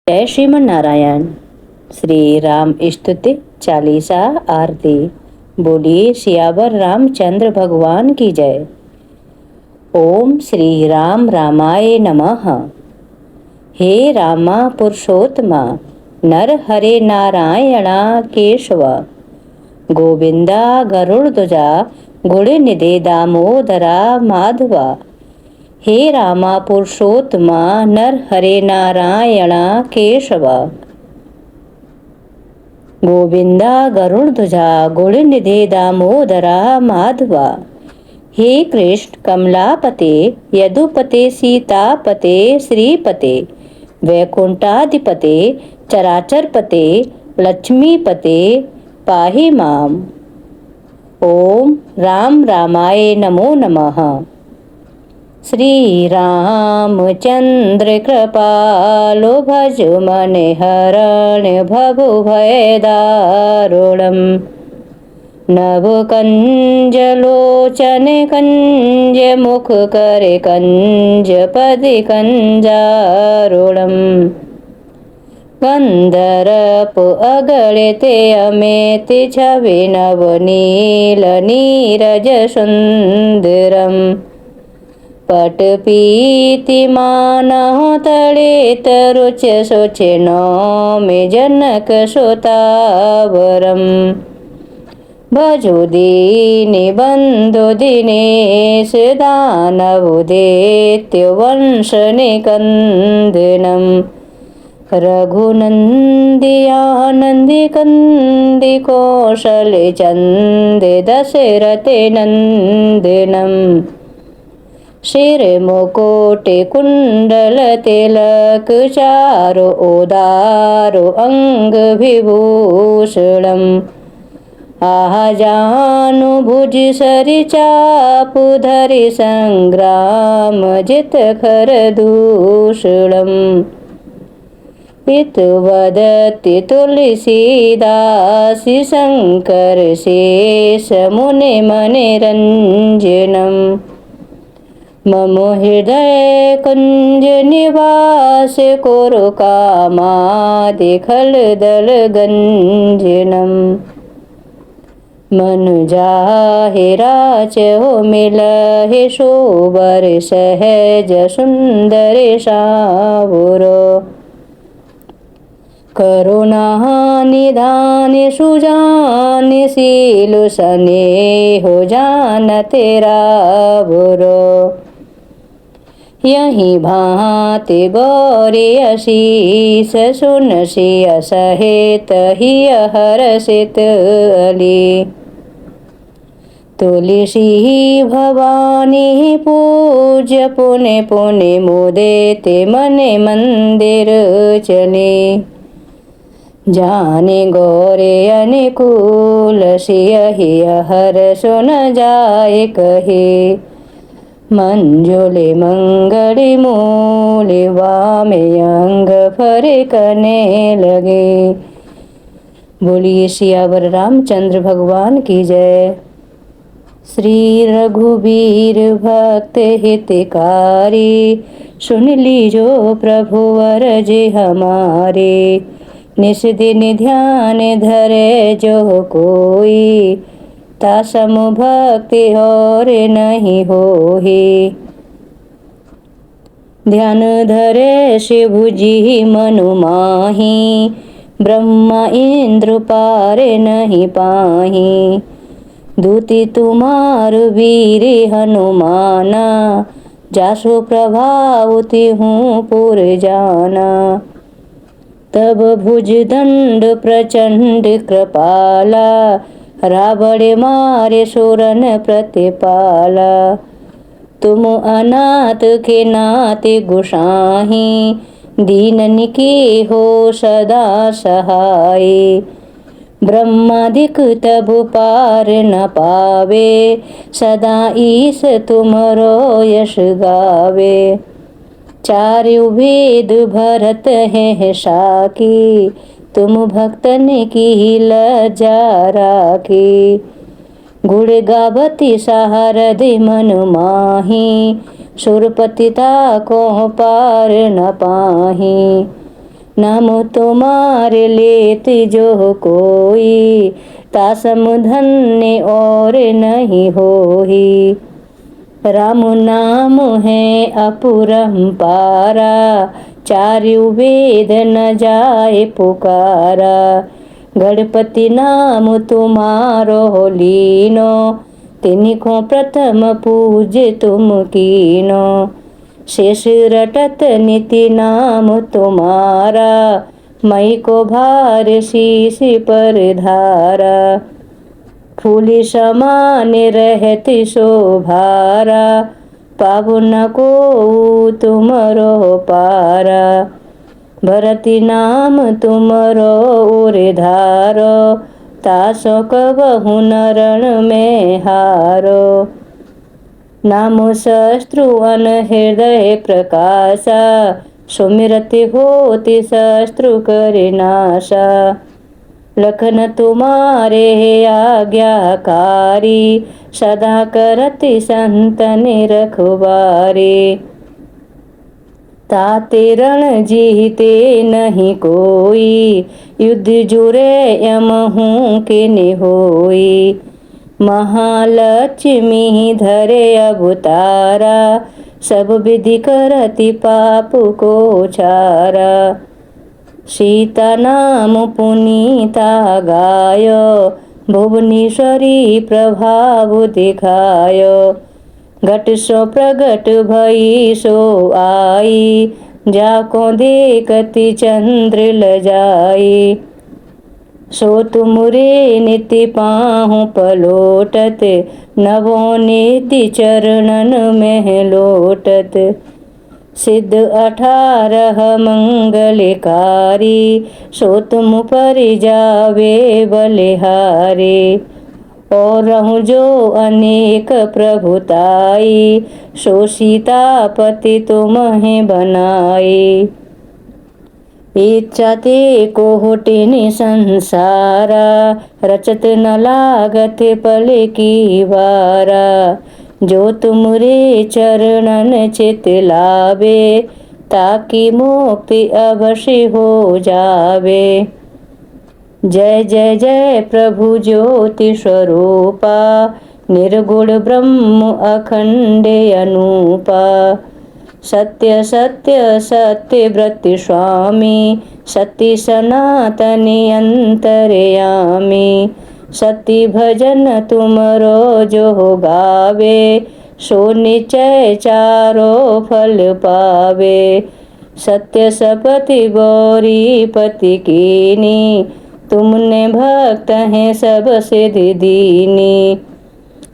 जय श्रीमन नारायण। श्री राम स्तुति चालीसा आरती। बोलिए सियावर रामचंद्र भगवान की जय। ओम श्री राम रामाय नमः। हे रामा पुरुषोत्तमा नर हरे नारायणा केशवा गोविंदा गरुड़ध्वजा गुणनिधे दामोदरा माधवा। हे रामा पुरुषोत्तमा नर हरे नारायणा केशवा गोविंदा गरुड़ध्वजा गुणनिधे दामोदरा माधवा। हे कृष्ण कमलापते यदुपते सीतापते श्रीपते वैकुंठाधिपते चराचरपते लक्ष्मीपते पाहि माम। ओम राम रामाय नमो नमः। श्री रामचंद्र कृपालो भज मन हरण भव भय दारुणम। नव कंज लोचन कंज मुख कर कंज पदि कंजारुणम। गंधर्प अगणिते अमित छवि नव नील नीरज सुंदरम। पटपीति मानहु तड़ित रुच सोच नौमि जनक सुतावरम। भजो दीनि बंधु दिनेश दानव दैत्य वंश निकंदनम। रघुनंदी आनंदी कंदी कौशल चंद दशरथ नंदनम। शिर मुकुट कुंडल तिलक चारु उदारु अंग विभूषणम। आजानु भुज सरि चापु धरि संग्राम जित खर दूषणम। पितु वदति तुलसीदास शंकर शेष मुनि मनि रंजनम। मम हृदय कुंज निवास कुरु कामादि खल दल गंजनम। मनु जाहि राचहु मिलहि शोभर सहज सुंदर सावरो। करुणा निधान सुजान शील स्नेह जानत रावरो। यही भांति गौरी अशीष सुन सिय सहित हिय हर्षित अली। तुलसी भवानी पूज्य पुनि पुनि मुदित मन मंदिर चले। जाने गौरे अनुकूल सिय हिय हर सुन जाय कहे। मंजुले मंगली मूले वामे अंग फर कने लगे। बोलिए सियावर रामचंद्र भगवान की जय। श्री रघुबीर भक्त हितकारी सुन लीजो प्रभु अरज हमारे। निस दिन ध्यान धरे जो कोई तासम भक्ति और नहीं होही। ध्यान धरे शिव जी मनु माही ब्रह्मा इंद्र पार नहीं पाही। दूती तुम्हार वीर हनुमाना जासु प्रभावती हूँ पुर जाना। तब भुज दंड प्रचंड कृपाला रावण मारे सुरन प्रतिपाला। तुम अनाथ के नाथ गुसाही दीनन की हो सदा सहाय। ब्रह्मादिक तब पार न पावे सदा ईस तुमरो यश गावे। चारु वेद भरत है साकी तुम भक्तन की लज्जा राखी। गुण गावती सहारद मन माही सुरपतिता को पार न पाही। नाम तुम्हारे लेत जो कोई, तासम धन्य और नहीं होई। राम नाम है अपरंपारा, चारु वेद न जाए पुकारा। गणपति नाम तुम्हारो लीनो, तिनको प्रथम पूज्य तुम कीनो। शेष रटत निति नाम तुम्हारा, मई को भार शीश पर धारा। फूल समान रहती शोभारा, पाबु न को तुमरो पारा। भरती नाम तुमरो उर धारो, तासो कबहु न रण में हारो। नाम शस्त्रु अन हृदय प्रकाशा, सुमिरति होति शस्त्रु करे नाशा। लखन तुम्हारे आज्ञाकारी, सदा करति संतन रखवारे। ताते रण जीते नहीं कोई, युद्ध जुरे यम हूँ के ने होई। महालक्ष्मी धरे अवतारा, सब विधि करति पाप को छारा। सीता नाम पुनीता गायो, भुवनेश्वरी प्रभाव दिखायो। घट सो प्रगट भई सो आई, जाको देखति चंद्र लजाई। सो तुमरे नित्य पाहु पलोटत, नवो नित्य चरणन में लोटत। सिद्ध 18 मंगलकारी, सो तुम पर जावे बलिहारी। और रहूं जो अनेक प्रभुताई, सो सीतापति तुम्हें बनाई। इच्छा ते कोटिन संसारा, रचत न लागत पल की वारा। जो तुमरे चरणन चित लावे, ताकि मुक्ति अवश्य हो जावे। जय जय जय प्रभु ज्योति स्वरूपा, निर्गुण ब्रह्म अखंड अनूपा। सत्य सत्य सत्य व्रत स्वामी, सत्य सनातनी अंतर्यामी। सत्य भजन तुमरो जो गावे, सो निश्चय चारो फल पावे। सत्य सपति गौरी पति कीनी, तुमने भक्त हैं सब सिद्धि दीनी।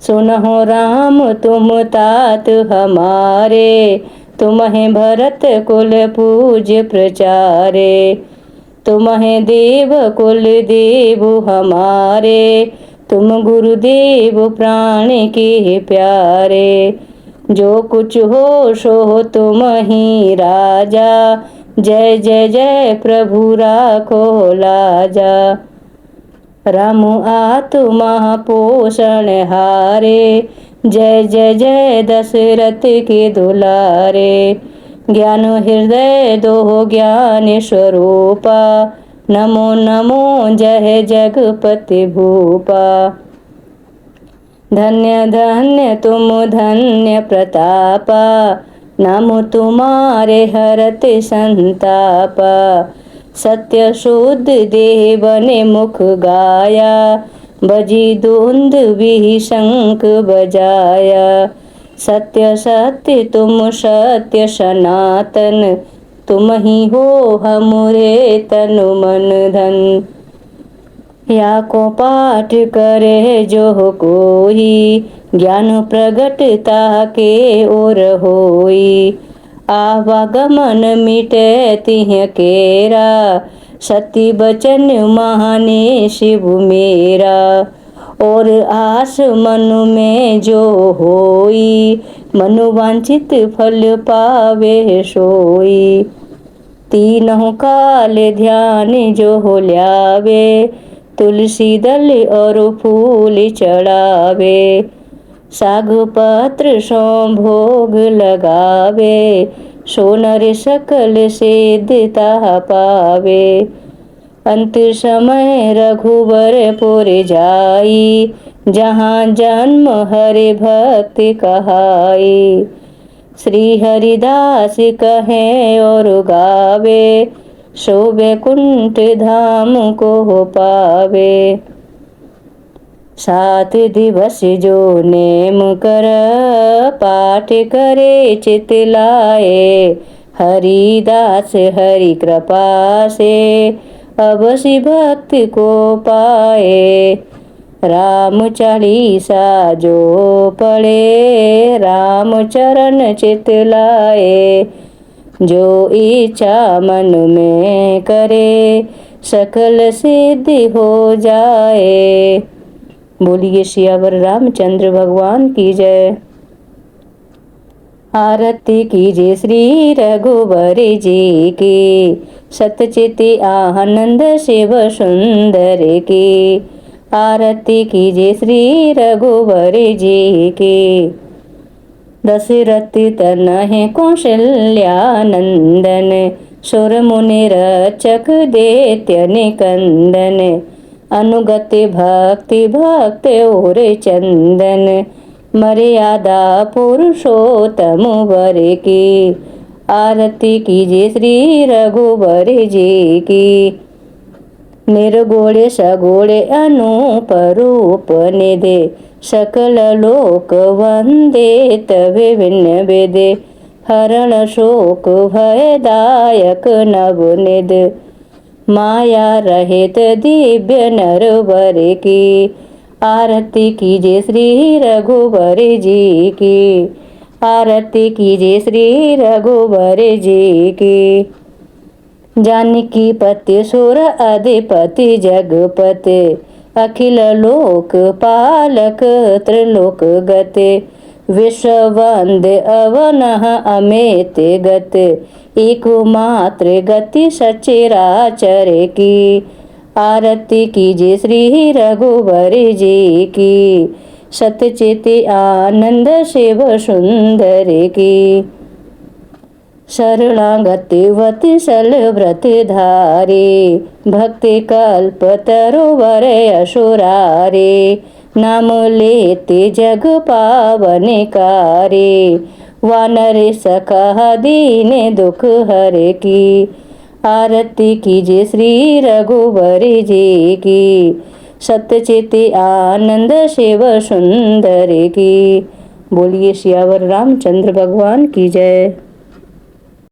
सुनहो राम तुम तात हमारे, तुम्हें भरत कुल पूज्य प्रचारे। तुम्हें देव कुल देव हमारे, तुम गुरुदेव प्राण के प्यारे। जो कुछ हो सो तुम ही राजा, जय जय जय प्रभु राखो लाजा। राम आत्मा पोषण हारे, जय जय जय दशरथ के दुलारे। ज्ञान हृदय दो ज्ञान स्वरूपा, नमो नमो जय जगपति भूपा। धन्य धन्य तुम धन्य प्रतापा, नाम तुम्हारे हरत संतापा। सत्य शुद्ध देव ने मुख गाया, बजी धुंध भी शंख बजाया। सत्य सत्य तुम सत्य सनातन, तुम ही हो हमरे तन मन धन। या को पाठ करे जो कोई, ज्ञान प्रगटता के ओर होई। आवागमन मिटे तिह केरा, सत्य बचन माने शिव मेरा। और आस मन में जो होई, मनोवांछित फल पावे सोई। तीनों काल ध्यान जो हो ल्यावे, तुलसी दल और फूल चढ़ावे। साग पत्र सो भोग लगावे, सो नर सकल सिद्धता पावे। अंत समय रघुबर पुर जाई, जहाँ जन्म हरि भक्ति कहाई। श्री हरिदास कहे और गावे, सो वैकुंठ धाम को पावे। 7 दिवस जो नेम कर, पाठ करे चित लाए। हरिदास हरि कृपा से, अवश्य भक्ति को पाए। राम चालीसा जो पढ़े, राम चरण चित लाए। जो इच्छा मन में करे, सकल सिद्धि हो जाए। बोलिए सियावर रामचंद्र भगवान की जय। आरती कीजिए श्री रघुवर जी की, सतचित आनंद शिव सुंदर की। आरती कीजिए श्री रघुवर जी की। दशरथ तनहि कौशल्यानंदन, सुर मुनि रचक दैत्य निकंदन। अनुगत भक्ति भक्त और चंदन, मर्यादा पुरुषोत्तम वर की। आरती कीजिए श्री रघुवर जी की। निर्गुण सगुण अनूप रूप निधे, सकल लोक वंदे तवे विन्न वेदे। हरण शोक भयदायक नवनिध, माया रहित दिव्य नरवर की। आरती कीजिए श्री रघुवर जी की। आरती कीजिए श्री रघुवर जी की। जानकी पति सुर अधिपति जगपति, अखिल लोक पालक त्रिलोक गते। विश्ववंद अवनह अमित गत, एकमात्र गति सचराचर की। आरती कीजिए श्री रघुवर जी की। सतचित आनंद शिव सुंदर की। शरणागति वत्सल व्रत धारे, भक्ति कल्प तरुवर असुरारे। नाम लेते जग पावन कारे, वानर सखा दीन दुख हर की। आरती कीजिए श्री रघुवर जी की। सतचित आनंद शिव सुंदर की। बोलिए सियावर रामचंद्र भगवान की जय।